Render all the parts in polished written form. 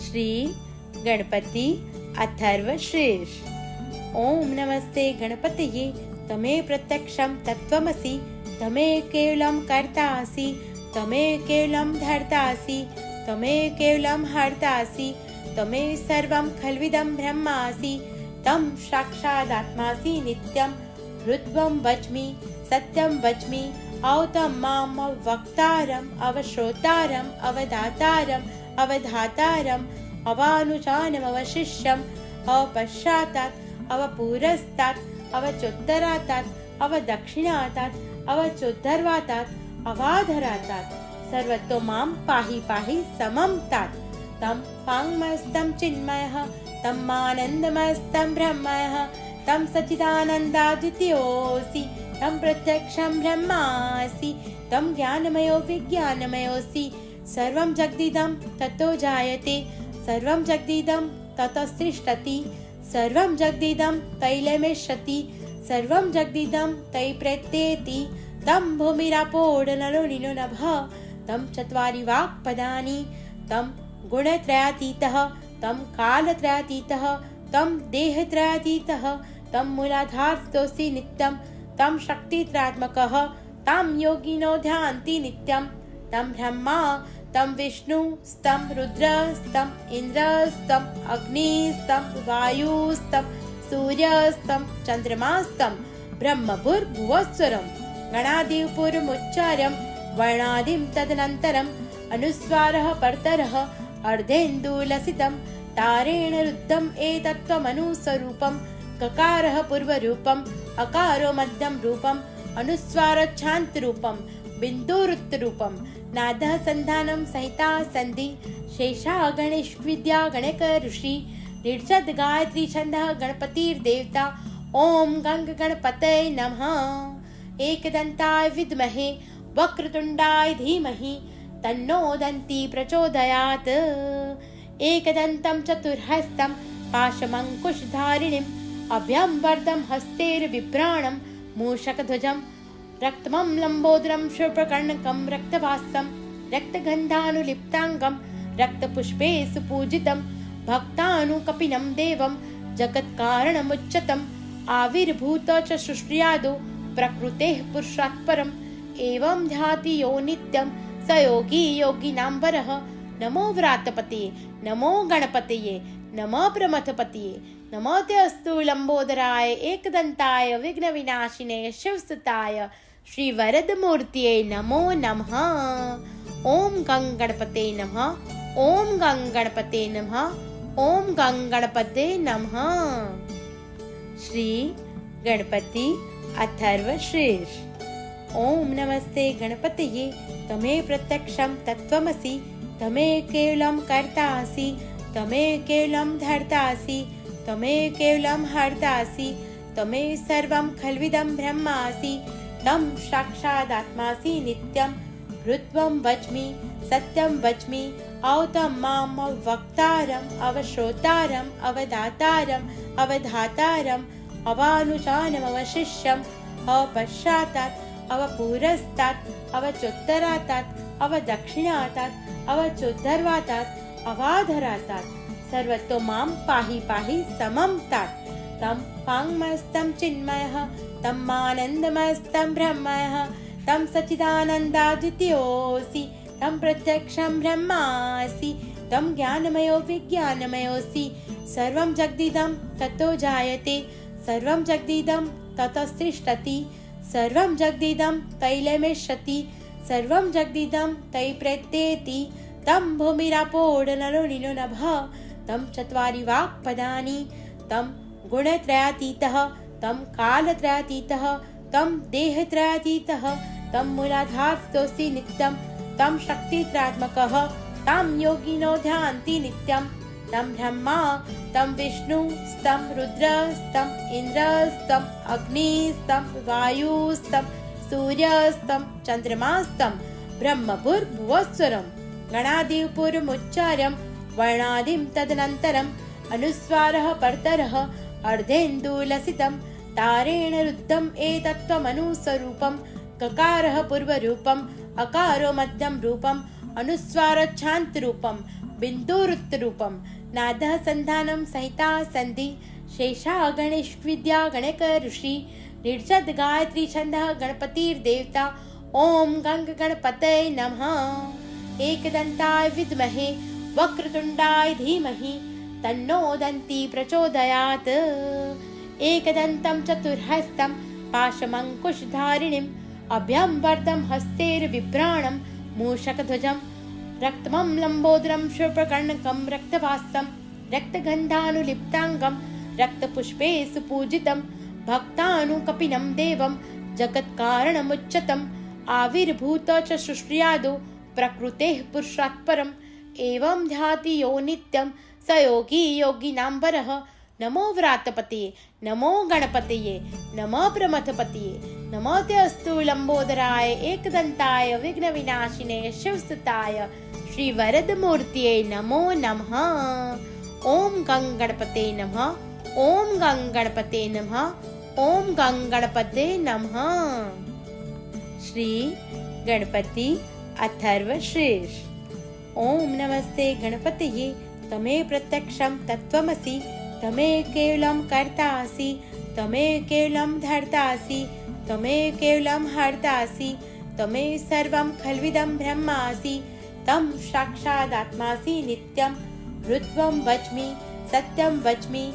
श्री गणपति अथर्वशीर्ष। ओम नमस्ते गणपतये। तमे प्रत्यक्षं तत्त्वमसि, तमे केवलं कर्तासि, तमे केवलं धर्तासि, तमे केवलं हर्तासि, तमे सर्वं खल्विदं ब्रह्मासि, तं साक्षादात्मासि नित्यं हृद्वं वच्मि, सत्यं वच्मि, औतं माम् अवक्तारम्, अवश्रोतारम्, अवदातारम्, अवधातारम्, अवानुजानम्, अवशिष्यम्, अपश्चातात्, अवपुरस्तात्, अवचोत्तरातात्, अवदक्षिणातात्, अवचोद्धर्वातात्, अवाधरातात्, सर्वतो मां पाहि पाहि समं तात्। तं वाङ्मयस्तं चिन्मयः, तं आनन्दमयस्तं ब्रह्मयः, तं सच्चिदानन्दाद्वितीयोऽसि, तं प्रत्यक्षं ब्रह्मासि, तं ज्ञानमयो विज्ञानमयोऽसि। सर्वं जगदिदं ततो जायते, सर्वं जगदिदं ततस्तिष्ठति, सर्वं जगदिदं तैलमेष्यति, सर्वं जगदिदं तै प्रत्येति। तं भूमिरापोर्नलो नीनो नभः, तं चत्वारि वाक्पदानि, तं गुणत्रयातीतः, तं कालत्रयातीतः, तं देहत्रयातीतः, तं मूलाधारस्तोऽसि नित्यं, तं शक्तित्रयात्मकः, तं योगिनो ध्यान्ति नित्यं, तं ब्रह्मा, तं विष्णु, तं रुद्र, तं इन्द्र, तं अग्निस्तं वायुस्तं सूर्यस्तं चन्द्रमास्तं ब्रह्मभूर्भुवस्वरं गणादिपूर्वमुच्चार्यं वर्णादिं तदनन्तरम् अनुस्वारः परतरः अर्धेन्दुलसितं तारेण रुद्धम् एतत्त्वमनुस्वरूपं ककारः पूर्वरूपम् अकारो मध्यं रूपम् अनुस्वारच्छान्तरूपं बिन्दुरुत्तरूपं नादः संधानं सहिता संधि शेषा गणेश विद्या गणक ऋषि निर्जद गायत्री छंदः गणपतिर्देवता। ओम गंग गणपतये नमः। एकदंताय विद्महे वक्रतुंडाय धीमहि तन्नो दन्ती प्रचोदयात्। एकदन्तं चतुर्हस्तं पाशमङ्कुशधारिणीम् अभयं वरदं हस्तैर्बिभ्राणं मूषकध्वजं रक्तमं लम्बोदरं शूर्पकर्णकं रक्तवासं रक्तगन्धानुलिप्ताङ्गं रक्तपुष्पे सुपूजितं भक्तानुकपिनं देवं जगत्कारणमुच्यतम् आविर्भूत च सृष्ट्यादौ प्रकृतेः पुरुषात् परम् एवं ध्याति यो नित्यं स योगी योगिनां वरः। नमो व्रातपतये, नमो गणपतये, नमः प्रमथपतये, नमो ते अस्तु लंबोदराय एकदंताय विघ्नविनाशिने शिवसुताय श्री वरदमूर्तये नमो नमः। ओम गं गणपते नमः, ओम गं गणपते नमः, ओम गं गणपते नमः। श्री गणपति अथर्वशीर्ष। ओम नमस्ते गणपतये। तमे प्रत्यक्षं तत्त्वमसि, तमे केवलं कर्तासि, तमे केवलं धर्तासि, तमे केवलं हर्तासि, तमे सर्वं खल्विदं ब्रह्मासि, तं साक्षादात्मासि नित्यं हृद्वं वच्मि, सत्यं वच्मि, औतं माम् अवक्तारम्, अवश्रोतारम्, अवदातारम्, अवधातारम्, अवानुजानम्, अवशिष्यम्, अपश्चातात्, अवपुरस्तात्, अवचोत्तरातात्, अवदक्षिणातात्, अवचोद्धर्वातात्, अवाधरातात्, सर्वतो मां पाहि पाहि समं तात्। तं वाङ्मयस्तं चिन्मयः, तं आनन्दमयस्तं ब्रह्मयः, तं सच्चिदानन्दाद्वितीयोऽसि, तं प्रत्यक्षं ब्रह्मासि, तं ज्ञानमयो विज्ञानमयोऽसि। सर्वं जगदिदं ततो जायते, सर्वं जगदिदं ततस्तिष्ठति, सर्वं जगदिदं तैलमेष्यति, सर्वं जगदिदं तै प्रत्येति। तं भूमिरापोर्नलो नीनो नभः, तं चत्वारि वाक्पदानि, तं गुणत्रयातीतः, तं कालत्रयातीतः, तं देहत्रयातीतः, तं मूलाधारस्तोऽसि नित्यं, तं शक्तित्रयात्मकः, तं योगिनो ध्यान्ति नित्यं, तं ब्रह्मा, तं विष्णु, तं रुद्र, तं इन्द्र, तं अग्निस्तं वायुस्तं सूर्यस्तं चन्द्रमास्तं ब्रह्मभूर्भुवस्वरं गणादिपूर्वमुच्चार्यं वर्णादिं तदनन्तरम् अनुस्वारः परतरः अर्धेन्दुलसितं तारेण रुद्धम् एतत्त्वमनुस्वरूपं ककारः पूर्वरूपम् अकारो मध्यं रूपम् अनुस्वारच्छान्तरूपं बिन्दुरुत्तरूपं नादः सन्धानं सहिता सन्धि शेषा गणेशविद्या गणक ऋषि निर्जद गायत्री छन्दः गणपतिर्देवता ॐ गंग गणपतये नमः। एकदन्ताय विद्महे वक्रतुण्डाय धीमहि तन्नो दन्ती प्रचोदयात्। एकदन्तं चतुर्हस्तं पाशमङ्कुशधारिणीम् अभ्यं वरदं हस्तैर्बिभ्राणं मूषकध्वजं रक्तमं लम्बोदरं शूर्पकर्णकं रक्तवासं रक्तगन्धानुलिप्ताङ्गं रक्तपुष्पे सुपूजितं भक्तानुकपिनं देवं जगत्कारणमुच्यतम् आविर्भूत च सृष्ट्यादौ प्रकृतेः पुरुषात् परम् एवं ध्याति यो नित्यं स योगी योगिनां वरः। नमो व्रातपतये नमो गणपतये नमो प्रमथपतये नमो ते अस्तु लंबोदराय एकदन्ताय विघ्नविनाशिने शिवसुताय श्रीवरदमूर्तये नमो नमः। ॐ गं गणपते नमः। ॐ गं गणपते नमः। ॐ गं गणपते नमः। श्री गणपति अथर्वशीर्ष। ॐ नमस्ते गणपतये तमे प्रत्यक्षं तत्त्वमसि तमे केवलं कर्तासि तमे केवलं धर्तासि तमे केवलं हर्तासि तमे सर्वं खल्विदं ब्रह्मासि तं साक्षादात्मासि नित्यं ऋत्वं वच्मि सत्यं वच्मि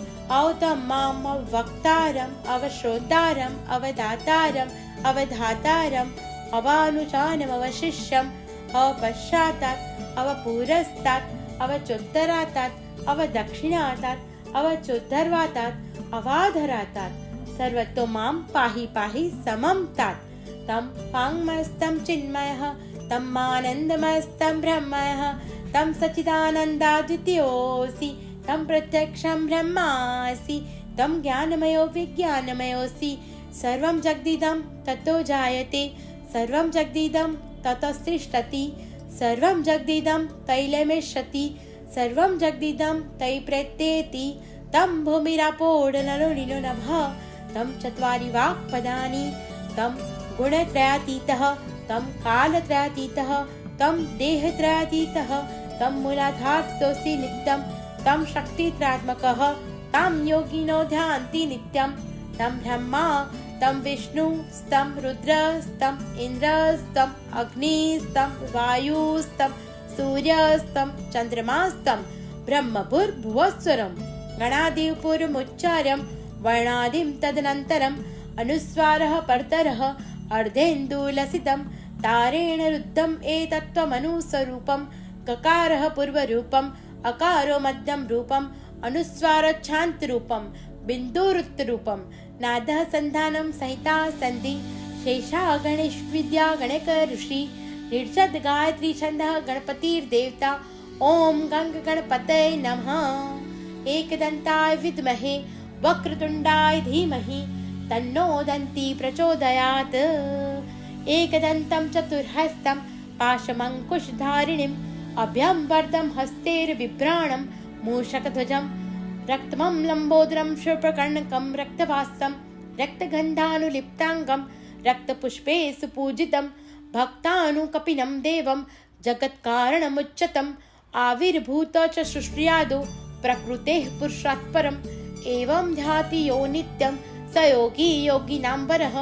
औतं माम् अवक्तारम् अवश्रोतारम् अवदातारम् अवधातारम् अवानुचानम् अवशिष्यम् अवपश्चातात् अवपुरस्तात् अवचोत्तरातात् अवदक्षिणातात् अवचोद्धर्वातात् अवाधरातात् सर्वतो मां पाहि पाहि समं तात। तं वाङ्मयस्तं चिन्मयः तं आनन्दमयस्तं ब्रह्मयः तं सच्चिदानन्दाद्वितीयोऽसि तं प्रत्यक्षं ब्रह्मासि तं ज्ञानमयो विज्ञानमयोऽसि सर्वं जगदिदं ततो जायते सर्वं जगदिदं ततस्तिष्ठति सर्वं जगदिदं तैलमेष्यति सर्वं जगदिदं तै प्रत्येति तं भूमिरापोढनलो नीलो नभः तं चत्वारि वाक्पदानि तं गुणत्रयातीतः तं कालत्रयातीतः तं देहत्रयातीतः तं मूलाधारस्तोऽसि नित्यं तं शक्तित्रयात्मकः तं योगिनो ध्यान्ति नित्यं तं ब्रह्मा तं विष्णुस्तं रुद्रस्तं इन्द्रस्तं अग्निस्तं वायुस्तं सूर्यस्तं चन्द्रमास्तं ब्रह्मभूर्भुवस्वरं गणादिपूर्वमुच्चार्यं वर्णादिं तदनन्तरम् अनुस्वारः परतरः अर्धेन्दुलसितं तारेण रुद्धम् एतत्त्वमनुस्वरूपं ककारः पूर्वरूपम् अकारो मध्यं रूपम् अनुस्वारोच्छान्तरूपं बिन्दुरुत्तरूपं नादः सन्धानं सहिता सन्धि शेषा गणेशविद्या गणक ऋषि निर्जद गायत्री छन्दः गणपतिर्देवता ॐ गं गणपतये नमः। एकदन्ताय विद्महे वक्रतुण्डाय धीमहि तन्नो दन्ती प्रचोदयात्। एकदन्तं चतुर्हस्तं पाशमङ्कुशधारिणीम् अभ्यं वरदं हस्तैर्बिभ्राणं मूषकध्वजं रक्तमं लम्बोदरं शूर्पकर्णकं रक्तवासं रक्तगन्धानुलिप्ताङ्गं रक्तपुष्पे सुपूजितं भक्तानुकपिनं देवं जगत्कारणमुच्यतम् आविर्भूत च सृष्ट्यादौ प्रकृतेः पुरुषात् परम् एवं ध्याति यो नित्यं स योगी योगिनां वरः।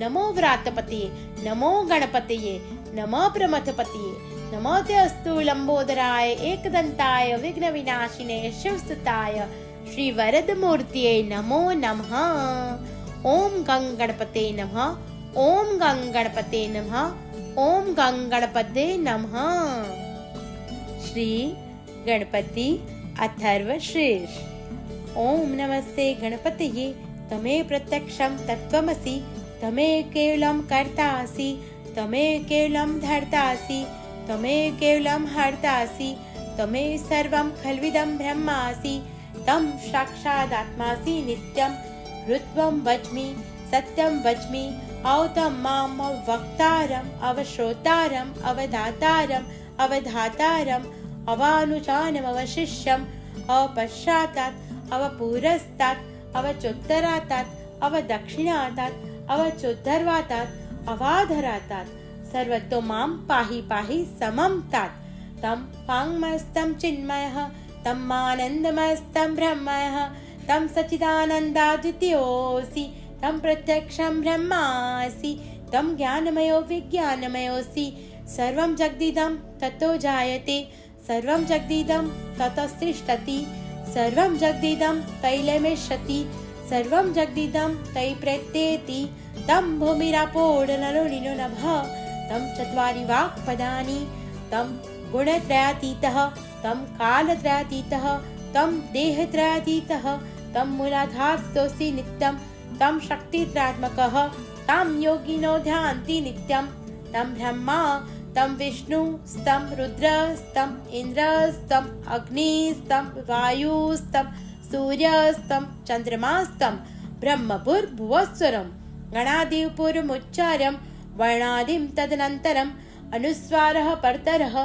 नमो व्रातपतये नमो गणपतये नमो प्रमथपतये नमो ते अस्तु लंबोदराय एकदन्ताय विघ्नविनाशिने शिवसुताय श्रीवरदमूर्तये नमो नमः। ॐ गं गणपते नमः। ॐ गं गणपते नमः। ॐ गं गणपते नमः। श्री गणपति अथर्वशीर्ष। ॐ नमस्ते गणपतये तमे प्रत्यक्षं तत्त्वमसि तमे केवलं कर्तासि तमे केवलं धर्तासि तमे केवलं हर्तासि तमे सर्वं खल्विदं ब्रह्मासि तं साक्षादात्मासि नित्यं ऋत्वं वच्मि सत्यं वच्मि औतं माम् अवक्तारम् अवश्रोतारम् अवदातारम् अवधातारम् अवानुचानम् अवशिष्यम् अवपश्चातात् अवपुरस्तात् अवचोत्तरातात् अवदक्षिणातात् अवचोद्धर्वातात् अवाधरातात् सर्वतो मां पाहि पाहि समं तात। तं वाङ्मस्तं चिन्मयः तं आनन्दमस्तं ब्रह्मः तं सच्चिदानन्दाद्वितीयोऽसि तं प्रत्यक्षं ब्रह्मासि तं ज्ञानमयो विज्ञानमयोऽसि सर्वं जगदिदं ततो जायते सर्वं जगदिदं ततस्तिष्ठति सर्वं जगदिदं तैलमेष्यति सर्वं जगदिदं तै प्रत्येति तं भूमिरापोर्णलो नभः तं चत्वारि वाक्पदानि तं गुणत्रयातीतः तं कालत्रयातीतः तं देहत्रयातीतः तं मूलाधारस्तोऽसि नित्यं तं शक्तित्रयात्मकः तं योगिनो ध्यान्ति नित्यं तं ब्रह्मा तं विष्णुस्तं रुद्रस्तं इन्द्रस्तं अग्निस्तं वायुस्तं सूर्यस्तं चन्द्रमास्तं ब्रह्मभूर्भुवस्वरं गणादिपूर्वमुच्चार्यं वर्णादिं तदनन्तरम् अनुस्वारः परतरः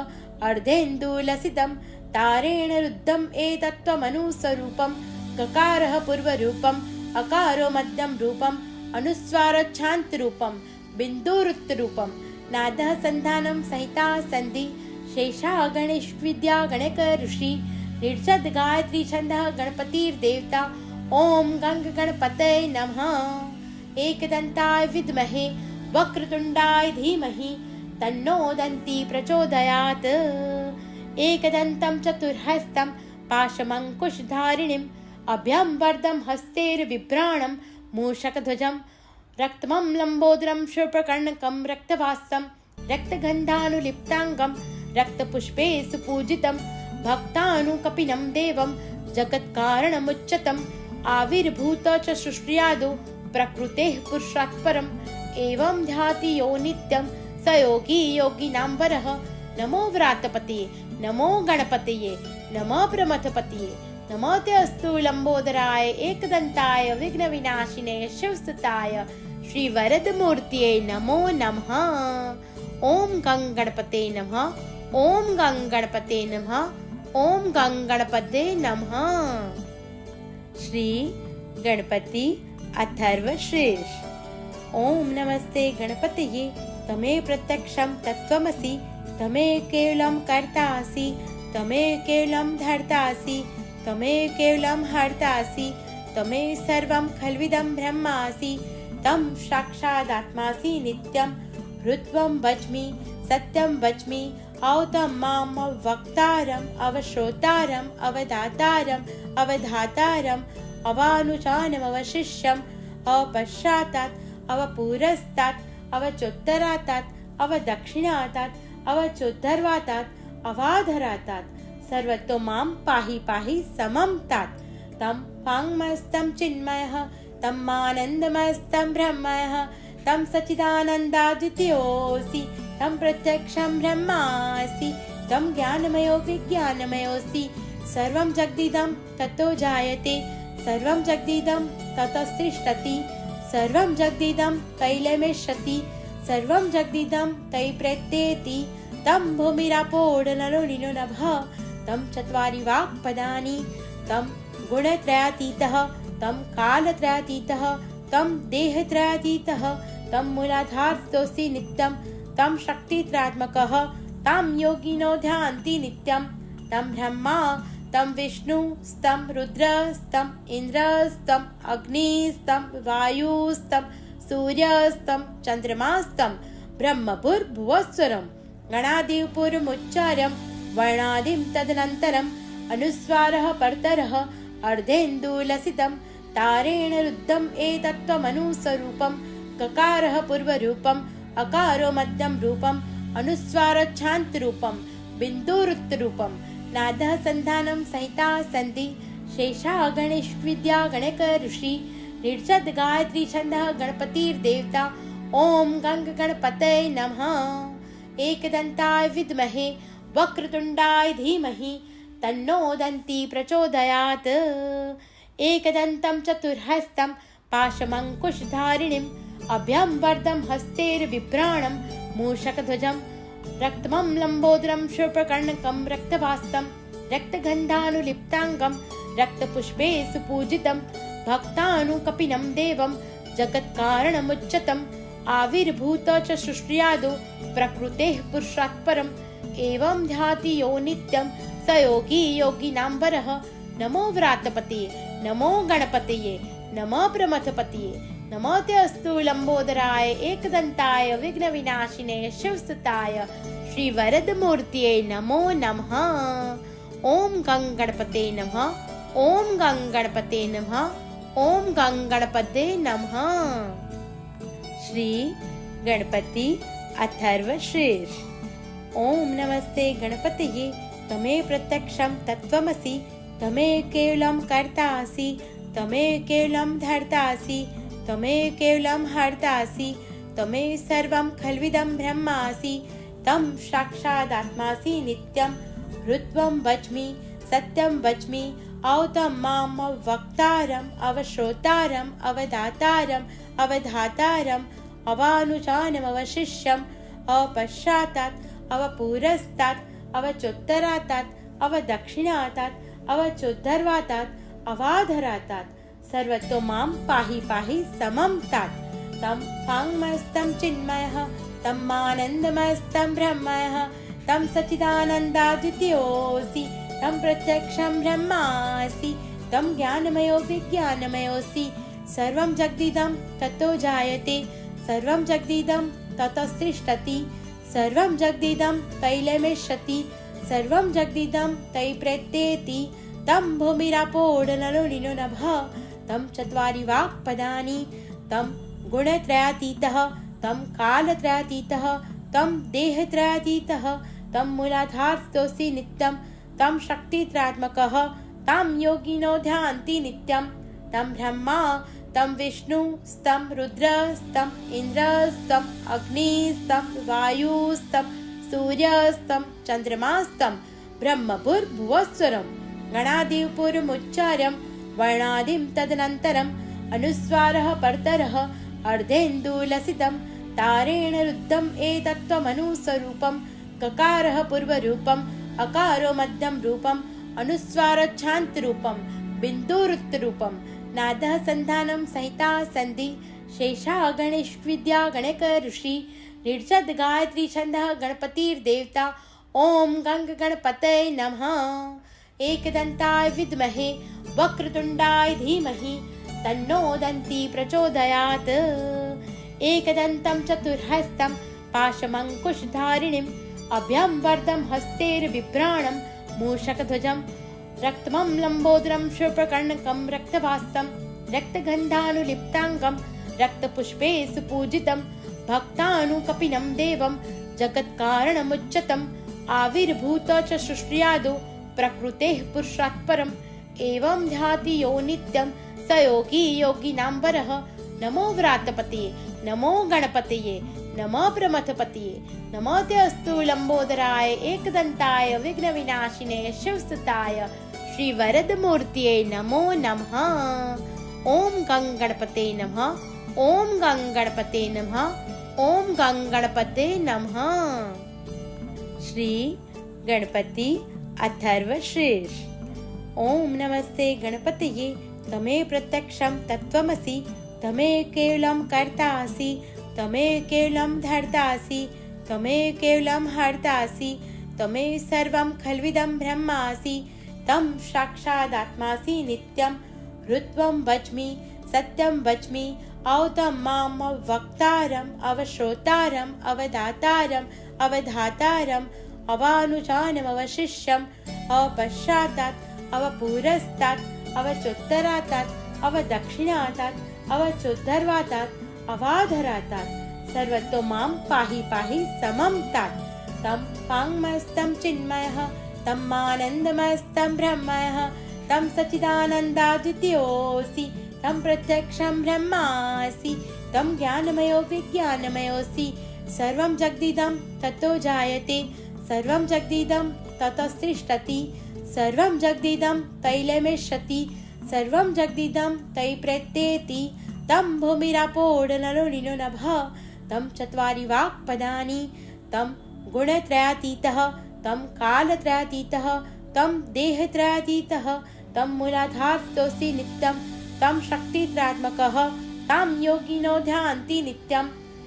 अर्धेन्दुलसितं तारेण रुद्धम् एतत्त्वमनुस्वरूपं ककारः पूर्वरूपम् अकारो मध्यं रूपम् अनुस्वारोच्छान्तरूपं बिन्दुरुत्तरूपं नादः सन्धानं सहिता सन्धि शेषा गणेशविद्या गणक ऋषि निर्जद गायत्री छन्दः गणपतिर्देवता ॐ गंग गणपतये नमः एकदन्ताय विद्महे वक्रतुण्डाय धीमहि तन्नो दन्ती प्रचोदयात् एकदन्तं चतुर्हस्तं पाशमङ्कुशधारिणीम् अभ्यं वरदं हस्तैर्बिभ्राणं मूषकध्वजं रक्तमं लम्बोदरं शूर्पकर्णकं रक्तवासं रक्तगन्धानुलिप्ताङ्गं रक्तपुष्पे सुपूजितं भक्तानुकपिनं देवं जगत्कारणमुच्चतम् आविर्भूत च सृष्ट्यादौ प्रकृतेः पुरुषात् परम् एवं ध्याति यो नित्यं स योगी योगिनां वरः नमो व्रातपतये नमो गणपतये नमो प्रमथपतये नमो ते अस्तु लंबोदराय एकदन्ताय विघ्नविनाशिने शिवसुताय श्रीवरदमूर्तये नमो नमः ॐ गं गणपते नमः ॐ गं गणपते नमः ॐ गं गणपते नमः श्री गणपति अथर्वशीर्ष ॐ नमस्ते गणपतये तमे प्रत्यक्षं तत्त्वमसि तमे केवलं कर्तासि तमे केवलं धर्तासि तमे केवलं हर्तासि तमे सर्वं खल्विदं ब्रह्मासि तं साक्षादात्मासि नित्यं हृत्वं वच्मि सत्यं वच्मि औतं माम् अवक्तारम् अवश्रोतारम् अवदातारम् अवधातारम् अवानुचानम् अवशिष्यम् अपश्चातात् अवपुरस्तात् अवचोत्तरातात् अवदक्षिणातात् अवचोद्धर्वातात् अवाधरातात् सर्वतो मां पाहि पाहि समं तात् तं वाङ्मस्तं चिन्मयः तं आनन्दमस्तं ब्रह्मः तं सच्चिदानन्दाद्वितीयोऽसि तं प्रत्यक्षं ब्रह्मासि तं ज्ञानमयो विज्ञानमयोऽसि सर्वं जगदिदं ततो जायते सर्वं जगदिदं ततस्तिष्ठति सर्वं जगदिदं तैलमेष्यति सर्वं जगदिदं तै प्रत्येति तं भूमिरापोर्णलो नभः तं चत्वारि वाक्पदानि तं गुणत्रयातीतः तं कालत्रयातीतः तं देहत्रयातीतः तं मूलाधारस्तोऽसि नित्यं तं शक्तित्रयात्मकः तं योगिनो ध्यान्ति नित्यं तं ब्रह्मा तं विष्णुस्तं रुद्रस्तं इन्द्रस्तं अग्निस्तं वायुस्तं सूर्यस्तं चन्द्रमास्तं ब्रह्मभूर्भुवस्वरं गणादिपूर्वमुच्चार्यं वर्णादिं तदनन्तरम् अनुस्वारः परतरः अर्धेन्दुलसितं तारेण रुद्धम् एतत्त्वमनुस्वरूपं ककारः पूर्वरूपम् अकारो मध्यं रूपम् अनुस्वारोच्छान्तरूपं बिन्दुरुत्तरूपं नादः सन्धानं सहिता सन्धि शेषा गणेशविद्या गणक ऋषि निर्जद गायत्री छन्दः गणपतिर्देवता ॐ गंग गणपतये नमः एकदन्ताय विद्महे वक्रतुण्डाय धीमहि तन्नो दन्ती प्रचोदयात् एकदन्तं चतुर्हस्तं पाशमङ्कुशधारिणीम् अभ्यं वरदं हस्तैर्बिभ्राणं मूषकध्वजं रक्तमं लम्बोदरं शूर्पकर्णकं रक्तवासं रक्तगन्धानुलिप्ताङ्गं रक्तपुष्पे सुपूजितं भक्तानुकपिनं देवं जगत्कारणमुच्चतम् आविर्भूत च सृष्ट्यादौ प्रकृतेः पुरुषात् परम् एवं ध्याति यो नित्यं स योगी योगिनाम्बरः। नमो व्रातपतये, नमो गणपतये, नमः प्रमथपतये, नमो ते अस्तु लंबोदराय एकदंताय विघ्नविनाशिने शिवसुताय श्री वरदमूर्तये नमो नमः। ओम गं गणपते नमः, ओम गं गणपते नमः, ओम गं गणपते नमः। श्री गणपति अथर्वशीर्ष। ओम नमस्ते गणपतये, तमे प्रत्यक्षं तत्त्वमसि, तमे केवलं कर्तासि, तमे केवलं धर्तासि, तमे केवलं हर्तासि, तमे सर्वं खल्विदं ब्रह्मासि, तं साक्षादात्मासि नित्यं ऋत्वं वच्मि सत्यं वच्मि औतं माम वक्तारम् अवश्रोतारम् अवदातारम् अवधातारम् अवानुजानम् अवशिष्यम् अपश्चातात् अवपुरस्तात् अवचोत्तरातात् अवदक्षिणातात् अवचोद्धर्वातात् अवाधरातात् सर्वतो मां पाहि पाहि समं तात्। तं वाङ्मयस्तं चिन्मयः, तं आनन्दमयस्तं ब्रह्मयः, तं सच्चिदानन्दाद्वितीयोऽसि, तं प्रत्यक्षं ब्रह्मासि, तं ज्ञानमयो विज्ञानमयोऽसि। सर्वं जगदिदं ततो जायते, सर्वं जगदिदं ततस्तिष्ठति, सर्वं जगदिदं तैलमेष्यति, सर्वं जगदिदं तै प्रत्येति। तं भूमिरापोर्णलो नीनो नभः, तं चत्वारि वाक्पदानि, तं गुणत्रयातीतः, तं कालत्रयातीतः, तं देहत्रयातीतः, तं मूलाधारस्तोऽसि नित्यं, तं शक्तित्रात्मकः, तं योगिनो ध्यान्ति नित्यं। तं ब्रह्मा, तं विष्णु, तं रुद्र, तं इन्द्र, तं अग्नि, तं वायु, तं सूर्य, तं चन्द्रमास्तं ब्रह्मभूर्भुवस्वरं गणादिपूर्वमुच्चार्यं वर्णादिं तदनन्तरम् अनुस्वारः परतरः अर्धेन्दुलसितं तारेण रुद्धम् एतत्त्वमनुस्वरूपं। ककारः पूर्वरूपम्, अकारो मध्यं रूपम्, अनुस्वारोच्छान्तरूपं, बिन्दुरुत्तरूपं, नादः सन्धानं संहिता सन्धि शेषा गणेशविद्या गणक ऋषि निर्जद गायत्री छन्दः गणपतिर्देवता। ओम गंग गणपतये नमः। एकदन्ताय विद्महे वक्रतुण्डाय धीमहि तन्नो दन्ती प्रचोदयात्। एकदन्तं चतुर्हस्तं पाशमङ्कुशधारिणीम् अभयं वरदं हस्तैर्बिभ्राणं मूषकध्वजं रक्तमं लम्बोदरं शूर्पकर्णकं रक्तवासं रक्तगन्धानुलिप्ताङ्गं रक्तपुष्पे सुपूजितं भक्तानुकपिनं देवं जगत्कारणमुच्यतम् आविर्भूत च सृष्ट्यादौ प्रकृतेः पुरुषात् परम्। एवं ध्याति यो नित्यं स योगी योगिनाम्बरः। नमो व्रातपतये, नमो गणपतये, नमः प्रमथपतये, नमो ते अस्तु लंबोदराय एकदन्ताय विघ्नविनाशिने शिवसुताय श्री वरदमूर्तये नमो नमः। ओम गं गणपते नमः, ओम गं गणपते नमः, ओम गं गणपते नमः। श्री गणपति अथर्वशीर्ष। ओम नमस्ते गणपतये, तमे प्रत्यक्षं तत्त्वमसि, तमे केवलं कर्तासि, तमे केवलं धर्तासि, तमे केवलं हर्तासि, तमे सर्वं खल्विदं ब्रह्मासि, तं साक्षादात्मासि नित्यं ऋत्वं वच्मि सत्यं वच्मि औतं माम वक्तारम् अवश्रोतारम् अवदातारम् अवधातारम् अवानुजानम् अवशिष्यम् अपश्चातात् अवपुरस्तात् अवचोत्तरातात् अवदक्षिणातात् अवचोद्धर्वातात् अवाधरातात् सर्वतो मां पाहि पाहि समं तात्। तं वाङ्मयस्तं चिन्मयः, तं आनन्दमयस्तं ब्रह्मयः, तं सच्चिदानन्दाद्वितीयोऽसि, तं प्रत्यक्षं ब्रह्मासि, तं ज्ञानमयो विज्ञानमयोऽसि। सर्वं जगदिदं ततो जायते, सर्वं जगदिदं ततस्तिष्ठति, सर्वं जगदिदं तैलमेष्यति, सर्वं जगदिदं तै प्रत्येति। तं भूमिरापोर्णलो नीनो नभः, तं चत्वारि वाक्पदानि, तं गुणत्रयातीतः, तं कालत्रयातीतः, तं देहत्रयातीतः, तं मूलाधारस्तोऽसि नित्यं, तं शक्तित्रात्मकः, तं योगिनो ध्यान्ति नित्यं।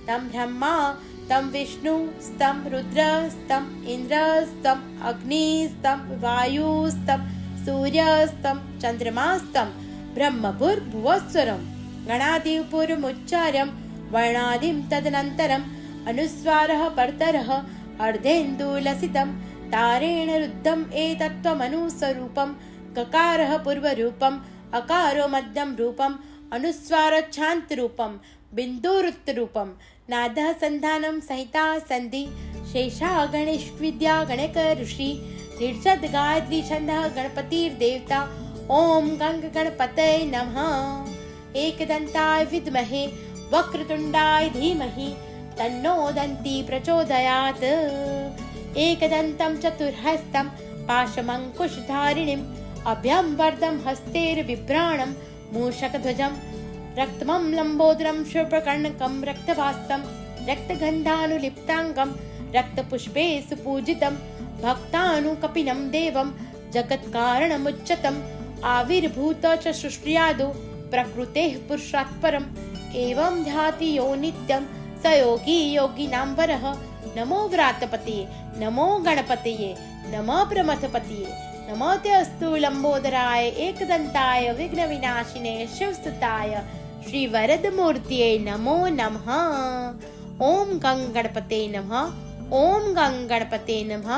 तं ब्रह्मा, तं विष्णुस्तं रुद्रस्तं इन्द्रस्तं अग्निस्तं वायुस्तं सूर्यस्तं चन्द्रमास्तं ब्रह्मभूर्भुवस्वरं गणादिपूर्वमुच्चार्यं वर्णादिं तदनन्तरम् अनुस्वारः परतरः अर्धेन्दुलसितं तारेण रुद्धम् एतत्त्वमनुस्वरूपं ककारः पूर्वरूपम् अकारो मध्यं रूपम् अनुस्वारोच्छान्तरूपं बिन्दुरुत्तरूपं नादः सन्धानं संहिता सन्धि शेषा गणेशविद्या गणक ऋषि निर्षद गायत्री छन्दः गणपतिर्देवता ॐ गंग गणपतये नमः। एकदन्ताय विद्महे वक्रतुण्डाय धीमहि तन्नो दन्ती प्रचोदयात्। एकदन्तं चतुर्हस्तं पाशमङ्कुशधारिणीम् अभ्यं वरदं हस्तैर्बिभ्राणं मूषकध्वजं रक्तमं लम्बोदरं शूर्पकर्णकं रक्तवासं रक्तगन्धानुलिप्ताङ्गं रक्तपुष्पे सुपूजितं भक्तानुकपिनं देवं जगत्कारणमुच्चतम् आविर्भूत च सृष्ट्यादौ प्रकृतेः पुरुषात् परम् एवं ध्याति यो नित्यं स योगी योगिनां वरः। नमो व्रातपतये नमो गणपतये नमः प्रमथपतये नमो ते अस्तु लंबोदराय एकदन्ताय विघ्नविनाशिने शिवस्तुताय श्रीवरदमूर्तये नमो नमः। ओम गं गणपते नमः। ओम गं गणपते नमः।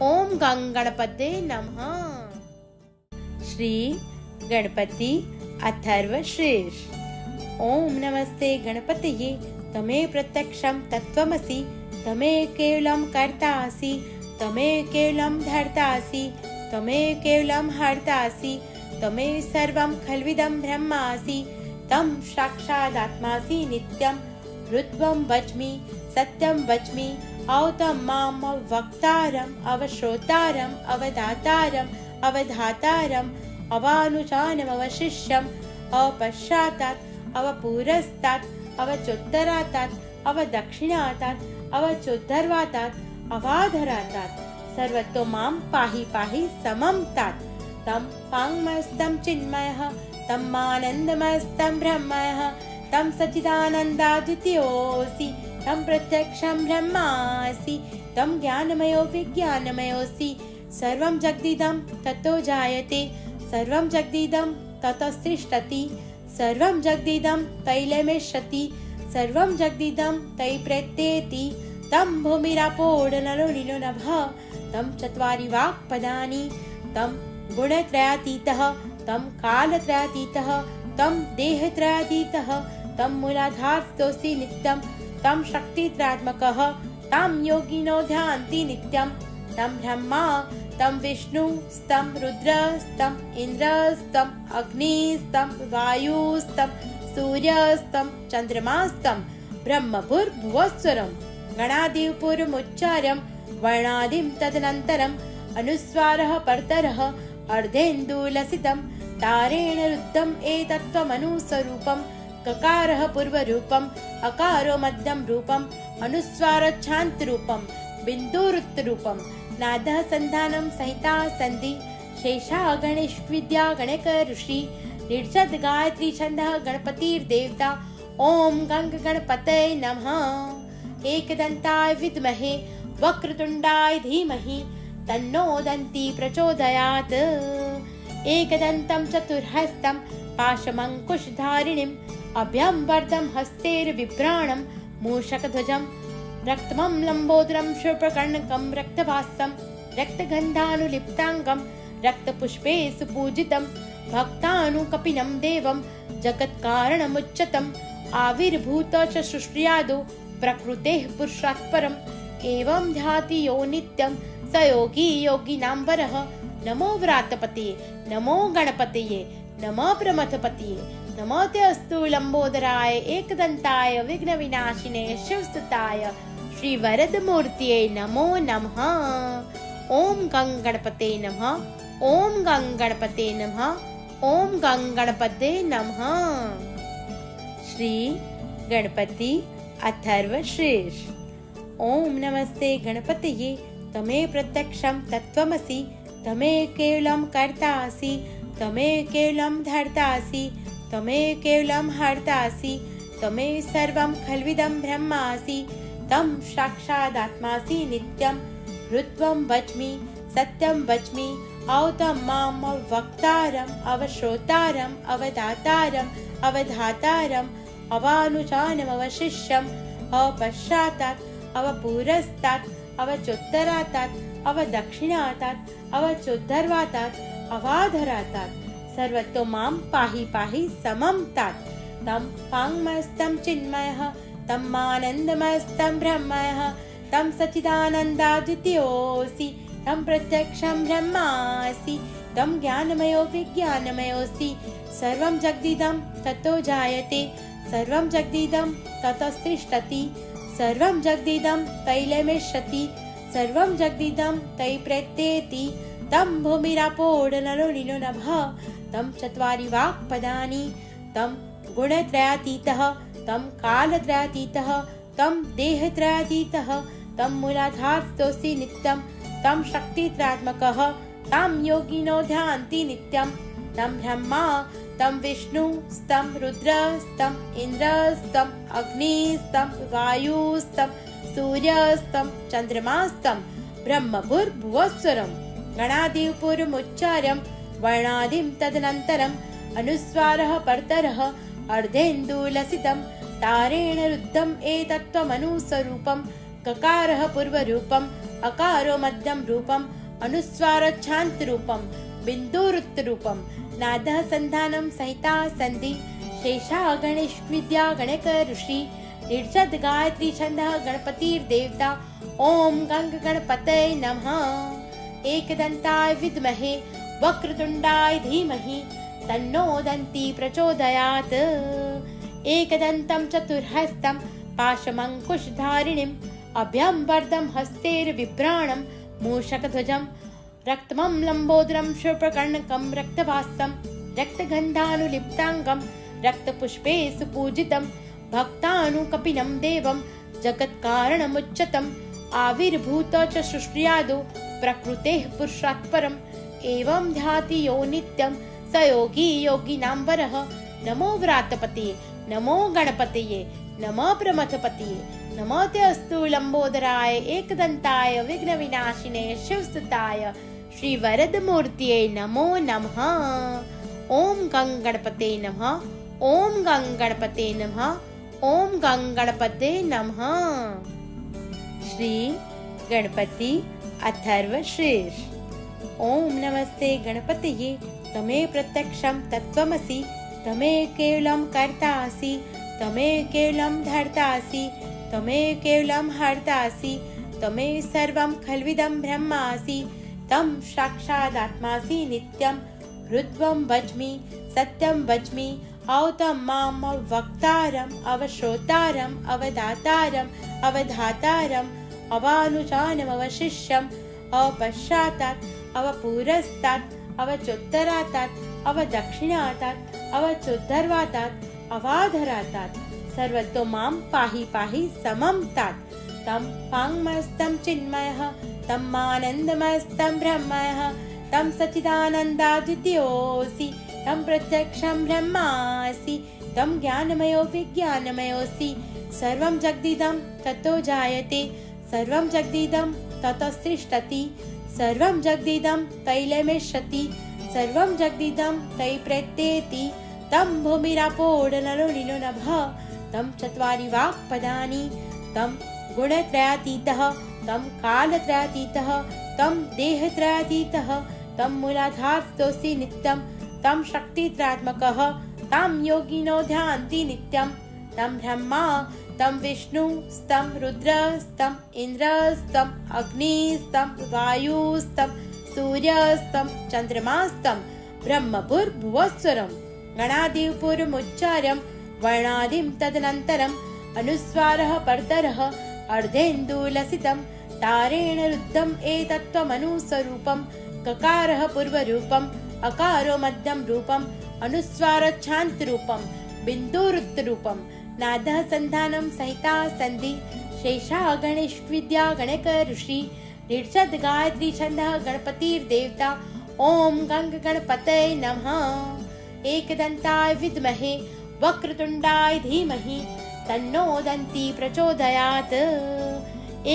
ओम गं गणपते नमः। श्री गणपति अथर्वशीर्ष। ओम नमस्ते गणपतये तमे प्रत्यक्षं तत्त्वमसि तमे केवलं कर्तासि तमे केवलं धर्तासि तमे केवलं हर्तासि तमे सर्वं खल्विदं ब्रह्मासि तं साक्षादात्मासि नित्यं ऋत्वं वच्मि सत्यं वच्मि औतं माम् अवक्तारम् अवश्रोतारम् अवदातारम् अवधातारम् अवानुचानम् अवशिष्यम् अपश्चातात् अवपुरस्तात् अवचोत्तरातात् अवदक्षिणातात् अवचोद्धर्वातात् अवाधरातात् सर्वतो मां पाहि पाहि समं तात् तं वाङ्मयस्तं चिन्मयः तं आनन्दमयस्तं ब्रह्मयः तं सच्चिदानन्दाद्वितीयोऽसि तं प्रत्यक्षं ब्रह्मासि तं ज्ञानमयो विज्ञानमयोऽसि सर्वं जगदिदं ततो जायते सर्वं जगदिदं ततस्तिष्ठति सर्वं जगदिदं तैलमेष्यति सर्वं जगदिदं तै प्रेत्येति तं भूमिरापोर्णलो नीलो नभः तं चत्वारि वाक्पदानि तं गुणत्रयातीतः तं कालत्रयातीतः तं देहत्रयातीतः तं मूलाधारस्तोऽसि नित्यं तं शक्तित्रयात्मकः तं योगिनो ध्यान्ति नित्यं तं ब्रह्मा तं विष्णुस्तं रुद्रस्तं इन्द्रस्तं अग्निस्तं वायुस्तं सूर्यस्तं चन्द्रमास्तं ब्रह्मभूर्भुवस्वरं गणादिपूर्वमुच्चार्यं वर्णादिं तदनन्तरम् अनुस्वारः परतरः अर्धेन्दुलसितं तारेण रुद्धम् एतत्त्वमनुस्वरूपं ककारः पूर्वरूपम् अकारो मध्यं रूपम् अनुस्वारोच्छान्तरूपं बिन्दुरुत्तरूपं नादः सन्धानं संहिता सन्धि शेषा गणेशविद्या गणक ऋषि निर्षद गायत्री छन्दः गणपतिर्देवता ॐ गं गणपतये नमः। एकदन्ताय विद्महे वक्रतुण्डाय धीमहि तन्नो दन्ती प्रचोदयात्। एकदन्तं चतुर्हस्तं पाशमङ्कुशधारिणीम् अभ्यं वरदं हस्तैर्बिभ्राणं मूषकध्वजं रक्तमं लम्बोदरं शूर्पकर्णकं रक्तवासं रक्तगन्धानुलिप्ताङ्गं रक्तपुष्पे सुपूजितं भक्तानुकपिनं देवं जगत्कारणमुच्चतम् आविर्भूत च सृष्ट्यादौ प्रकृतेः पुरुषात् परम् एवं ध्याति यो नित्यं स योगी योगिनां वरः। नमो व्रातपतये नमो गणपतये नमः प्रमथपतये नमो ते अस्तु लंबोदराय एकदन्ताय विघ्नविनाशिने शिवस्तुताय श्रीवरदमूर्तये नमो नमः। ओम गं गणपते नमः। ओम गं गणपते नमः। ओम गं गणपते नमः। श्री गणपति अथर्वशीर्ष। ओम नमस्ते गणपतये तमे प्रत्यक्षं तत्त्वमसि तमे केवलं कर्तासि तमे केवलं धर्तासि तमे केवलं हर्तासि तमे सर्वं खल्विदं ब्रह्मासि तं साक्षादात्मासि नित्यं हृत्वं वच्मि सत्यं वच्मि औतं माम् अवक्तारम् अवश्रोतारम् अवदातारम् अवधातारम् अवानुचानम् अवशिष्यम् अपश्चातात् अवपुरस्तात् अवचोत्तरातात् अवदक्षिणातात् अवचोद्धर्वातात् अवाधरातात् सर्वतो मां पाहि पाहि समं तात् तं वाङ्मयस्तं चिन्मयः तं आनन्दमयस्तं ब्रह्मयः तं सच्चिदानन्दाद्वितीयोऽसि तं प्रत्यक्षं ब्रह्मासि तं ज्ञानमयो विज्ञानमयोऽसि सर्वं जगदिदं ततो जायते सर्वं जगदिदं ततस्तिष्ठति सर्वं जगदिदं तैलमेष्यति सर्वं जगदिदं तै प्रत्येति तं भूमिरापोर्नलो लीनो नभः तं चत्वारि वाक्पदानि तं गुणत्रयातीतः तं कालत्रयातीतः तं देहत्रयातीतः तं मूलाधारस्तोऽसि नित्यं तं शक्तित्रात्मकः तं योगिनो ध्यान्ति नित्यं तं ब्रह्मा तं विष्णुस्तं रुद्रस्तं इन्द्रस्तं अग्निस्तं वायुस्तं सूर्यस्तं चन्द्रमास्तं ब्रह्मभूर्भुवस्वरं गणादिपूर्वमुच्चार्यं वर्णादिं तदनन्तरम् अनुस्वारः परतरः अर्धेन्दुलसितं तारेण रुद्धम् एतत्त्वमनुस्वरूपं ककारः पूर्वरूपम् अकारो मध्यं रूपम् अनुस्वारोच्छान्तरूपं बिन्दुरुत्तरूपं नादः सन्धानं सहिता सन्धि शेषा गणेश विद्या गणक ऋषि निर्जद गायत्री छन्दः गणपतिर्देवता ॐ गंग गणपतये नमः एकदन्ताय विद्महे वक्रतुण्डाय धीमहि तन्नो दन्ती प्रचोदयात् एकदन्तं चतुर्हस्तं पाशमङ्कुशधारिणीम् अभ्यं वरदं हस्तैर्बिभ्राणं मूषकध्वजं रक्तमं लम्बोदरं शूर्पकर्णकं रक्तवासं रक्तगन्धानुलिप्ताङ्गं रक्तपुष्पे सुपूजितं भक्तानुकपिनं देवं जगत्कारणमुच्चतम् आविर्भूत च सृष्ट्यादौ प्रकृतेः पुरुषात् परम् एवं ध्याति यो नित्यं स योगी योगिनां वरः नमो व्रातपतये नमो गणपतये नमो प्रमथपतये नमो ते अस्तु लंबोदराय एकदन्ताय विघ्नविनाशिने शिवसुताय श्रीवरदमूर्तये नमो नमः। ओम गं गणपते नमः। ओम गं गणपते नमः। ओम गं गणपते नमः। श्री गणपति अथर्वशीर्ष। ओम नमस्ते गणपतये तमे प्रत्यक्षं तत्त्वमसि तमे केवलं कर्तासि तमे केवलं धर्तासि तमे केवलं हर्तासि तमे सर्वं खल्विदं ब्रह्मासि तं साक्षादात्मासि नित्यं हृत्वं वच्मि सत्यं वच्मि औतं माम् अवक्तारम् अवश्रोतारम् अवदातारम् अवधातारम् अवानुचानम् अवशिष्यम् अपश्चातात् अवपुरस्तात् अवचोत्तरातात् अवदक्षिणातात् अवचोद्धर्वातात् अवाधरातात् सर्वतो मां पाहि पाहि समं तात् तं वाङ्मयस्तं चिन्मयः तं आनन्दमयस्तं ब्रह्मयः तं सच्चिदानन्दाद्वितीयोऽसि तं प्रत्यक्षं ब्रह्मासि तं ज्ञानमयो विज्ञानमयोऽसि सर्वं जगदिदं ततो जायते सर्वं जगदिदं ततस्तिष्ठति सर्वं जगदिदं तैलमेष्यति सर्वं जगदिदं तै प्रत्येति तं भूमिरापोर्नलो लीनो नभः तं चत्वारि वाक्पदानि तं गुणत्रयातीतः तं कालत्रयातीतः तं देहत्रयातीतः तं मूलाधारस्तोऽसि नित्यं तं शक्तित्रात्मकः तं योगिनो ध्यान्ति नित्यं तं ब्रह्मा तं विष्णुस्तं रुद्रस्तं इन्द्रस्तं अग्निस्तं वायुस्तं सूर्यस्तं चन्द्रमास्तं ब्रह्मभूर्भुवस्वरं गणादिपूर्वमुच्चार्यं वर्णादिं तदनन्तरम् अनुस्वारः परतरः अर्धेन्दुलसितं तारेण रुद्धम् एतत्त्वमनुस्वरूपं ककारः पूर्वरूपम् अकारो मध्यं रूपम् अनुस्वारोच्छान्तरूपं बिन्दुरुत्तरूपं नादः सन्धानं सहिता सन्धि शेषा गणेश विद्या गणक ऋषि निर्जद गायत्री छन्दः गणपतिर्देवता ॐ गं गणपतये नमः एकदन्ताय विद्महे वक्रतुण्डाय धीमहि तन्नो दन्ती प्रचोदयात्।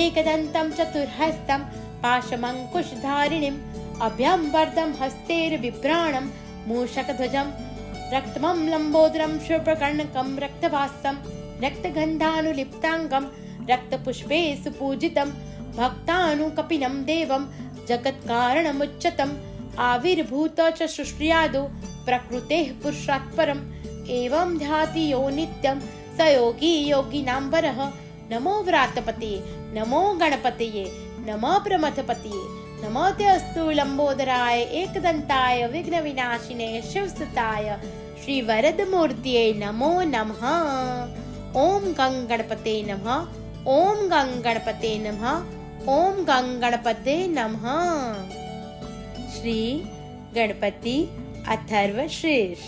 एकदन्तं चतुर्हस्तं पाशमङ्कुशधारिणीम् अभ्यं वरदं हस्तैर्बिभ्राणं मूषकध्वजं रक्तमं लम्बोदरं शुभ्रकर्णकं रक्तवासं रक्तगन्धानुलिप्ताङ्गं रक्तपुष्पे सुपूजितं भक्तानुकपिनं देवं जगत्कारणमुच्यतम् आविर्भूत च सृष्ट्यादौ प्रकृतेः पुरुषात् परम् एवं ध्याति यो नित्यं स योगी योगिनां वरः। नमो व्रातपतये नमो गणपतये नमः प्रमथपतये नमो ते अस्तु लंबोदराय एकदंताय विघ्न विनाशिने शिवसुताय श्री वरदमूर्तये नमो नमः। ओम गं गणपते नमः। ओम गं गणपते नमः। ओम गं गणपते नमः। श्री गणपति अथर्वशीर्ष।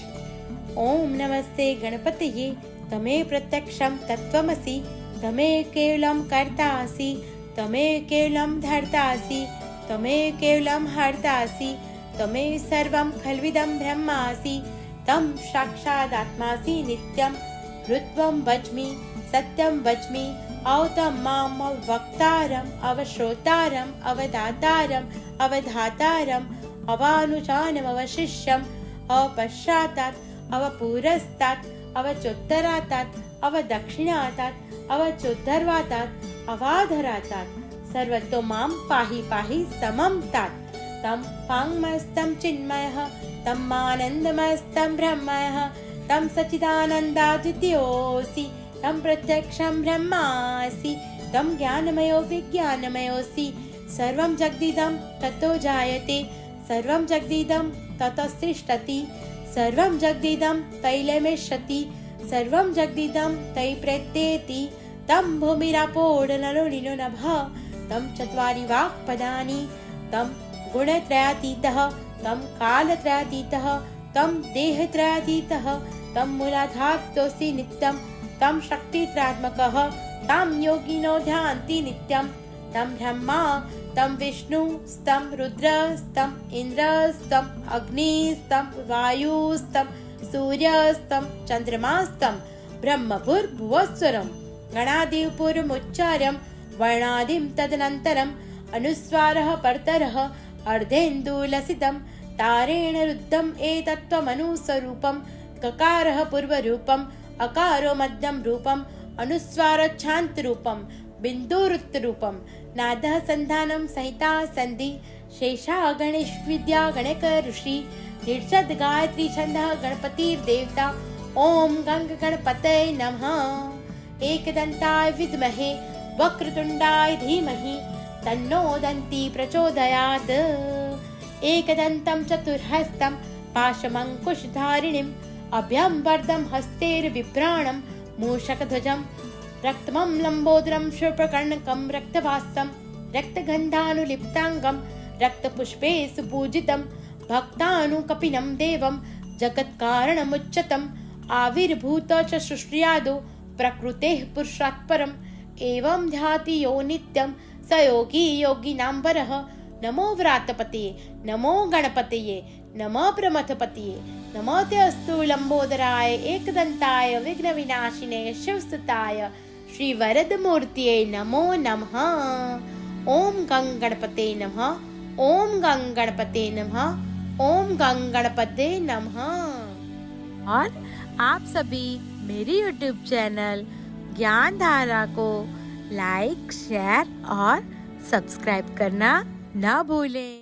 ओम नमस्ते गणपतये तमे प्रत्यक्षं तत्त्वमसि तमे केवलं कर्तासि तमे केवलं धर्तासि तमे केवलं हर्तासि तमे सर्वं खल्विदं ब्रह्मासि तं साक्षादात्मासि नित्यं ऋत्वं वच्मि सत्यं वच्मि औतं माम् अवक्तारम् अवश्रोतारम् अवदातारम् अवधातारम् अवानुजानम् अवशिष्यम् अवपश्चातात् अवपुरस्तात् अवचोत्तरातात् अवदक्षिणातात् अवचोद्धर्वातात् अवाधरातात् सर्वतो मां पाहि पाहि समं तात्। तं वाङ्मयस्तं चिन्मयः तं आनन्दमयस्तं ब्रह्मयः तं सच्चिदानन्दाद्वितीयोऽसि तं प्रत्यक्षं ब्रह्मासि तं ज्ञानमयो विज्ञानमयोऽसि सर्वं जगदिदं ततो जायते सर्वं जगदिदं ततस्तिष्ठति सर्वं जगदिदं तैलमेष्यति सर्वं जगदिदं तै प्रत्येति तं भूमिरापोढनलो नीलो नभः तं चत्वारि वाक्पदानि तं गुणत्रयातीतः तं कालत्रयातीतः तं देहत्रयातीतः तं मूलाधारतोऽसि नित्यं तं शक्तित्रात्मकः तं योगिनो ध्यान्ति नित्यं तं ब्रह्मा तं विष्णुस्तं रुद्रस्तं इन्द्रस्तं अग्निस्तं वायुस्तं सूर्यस्तं चन्द्रमास्तं ब्रह्मभूर्भुवस्वरं गणादिपूर्वमुच्चार्यं वर्णादिं तदनन्तरम् अनुस्वारः परतरः अर्धेन्दुलसितं तारेण रुद्धम् एतत्त्वमनुस्वरूपं ककारः पूर्वरूपम् अकारो मध्यं रूपम् अनुस्वारोच्छान्तरूपं बिन्दुरुत्तरूपं नादः सन्धानं सहिता सन्धि शेषा गणेश विद्या गणक ऋषि निर्षद गायत्री छन्दः गणपतिर्देवता। ओम गं गणपतये नमः। एकदन्ताय विद्महे वक्रतुण्डाय धीमहि तन्नो दन्ती प्रचोदयात्। एकदन्तं चतुर्हस्तं पाशमङ्कुशधारिणीम् अभ्यं वरदं हस्तैर्बिभ्राणं मूषकध्वजं रक्तमं लम्बोदरं शुभ्रकर्णकं रक्तवासं रक्तगन्धानुलिप्ताङ्गं रक्तपुष्पे सुपूजितं भक्तानुकपिनं देवं जगत्कारणमुच्यतम् आविर्भूत च सृष्ट्यादौ प्रकृतेः पुरुषात् परम् एवं ध्याति यो नित्यं स योगी योगिनां वरः। नमो व्रातपतये नमो गणपतये नमः प्रमथपतये नमो ते अस्तु लंबोदराय एकदंताय विघ्न विनाशिने शिवसुताय श्री वरदमूर्तये नमो नमः। ओम गं गणपते नमः। ओम गं गणपते नमः। ओम गं गणपते नमः। और आप सभी मेरी YouTube चैनल ज्ञान धारा को लाइक शेयर और सब्सक्राइब करना ना भूलें।